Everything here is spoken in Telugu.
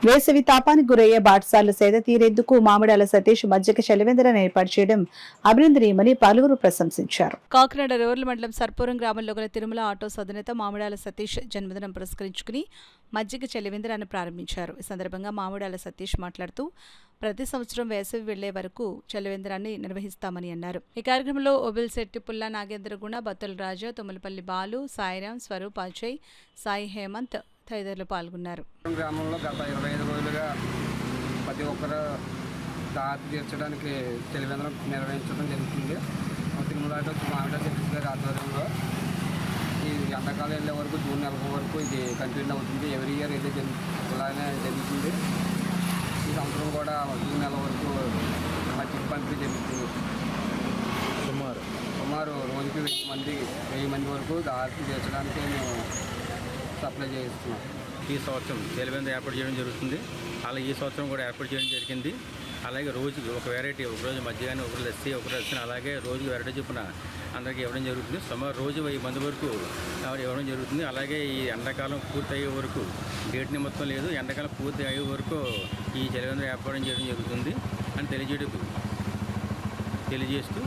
వేసవి తాపానికి గురయ్యే బాటసార్లు సేద తీరేందుకు మామిడాల సతీష్ మజ్జిగ చలివేంద్రాన్ని ఏర్పాటు చేయడం అభినందనీయమని పలువురు ప్రశంసించారు. కాకినాడ రూరల్ మండలం సర్పురం గ్రామంలో గల తిరుమల ఆటోస్ అధినేత మామిడాల సతీష్ జన్మదినం పురస్కరించుకుని మజ్జిగ చలివేంద్రాన్ని ప్రారంభించారు. ఈ సందర్భంగా మామిడాల సతీష్ మాట్లాడుతూ ప్రతి సంవత్సరం వేసవి వెళ్లే వరకు చలివేంద్రాన్ని నిర్వహిస్తామని అన్నారు. ఈ కార్యక్రమంలో ఒబిల్శెట్టి పుల్ల నాగేంద్రగుణ, బత్తుల రాజా, తుమ్మలపల్లి బాలు, సాయిరాం, స్వరూప్, అజయ్, సాయి హేమంత్ తదితరులు పాల్గొన్నారు. గ్రామంలో గత 25 రోజులుగా ప్రతి ఒక్కరు దాహం తీర్చడానికి చలివేంద్రం నిర్వహించడం జరుగుతుంది. తిరుమల మామిడాల సతీష్ గారి ఆధ్వర్యంలో ఈ ఎండాకాలం వెళ్ళే వరకు జూన్ నెల వరకు ఇది కంటిన్యూ అవుతుంది. ఎవ్రీ ఇయర్ ఇది ఇలానే జరుగుతుంది. ఈ సంవత్సరం కూడా జూన్ నెల వరకు మజ్జిగ పంపిణీ జరుగుతుంది. సుమారు రోజుకి 1000 మంది వరకు దాహం తీర్చడానికి మేము సప్లై చేస్తున్నాం. ఈ సంవత్సరం చలివేంద్రం ఏర్పాటు చేయడం జరుగుతుంది. అలాగే ఈ సంవత్సరం కూడా ఏర్పాటు చేయడం జరిగింది. అలాగే రోజుకి ఒక వెరైటీ, ఒకరోజు మధ్యాహ్నం, ఒకరోజు లస్సీ, ఒకరోజు లస్సీ, అలాగే రోజుకి వెరైటీ చొప్పున అందరికీ ఇవ్వడం జరుగుతుంది. సుమారు రోజు 1000 మంది వరకు ఇవ్వడం జరుగుతుంది. అలాగే ఈ ఎండాకాలం పూర్తి అయ్యే వరకు డేట్ నిమిత్తం లేదు, ఎండాకాలం పూర్తి అయ్యే వరకు ఈ చలివేంద్రం ఏర్పాటు చేయడం జరుగుతుంది అని తెలియజేస్తూ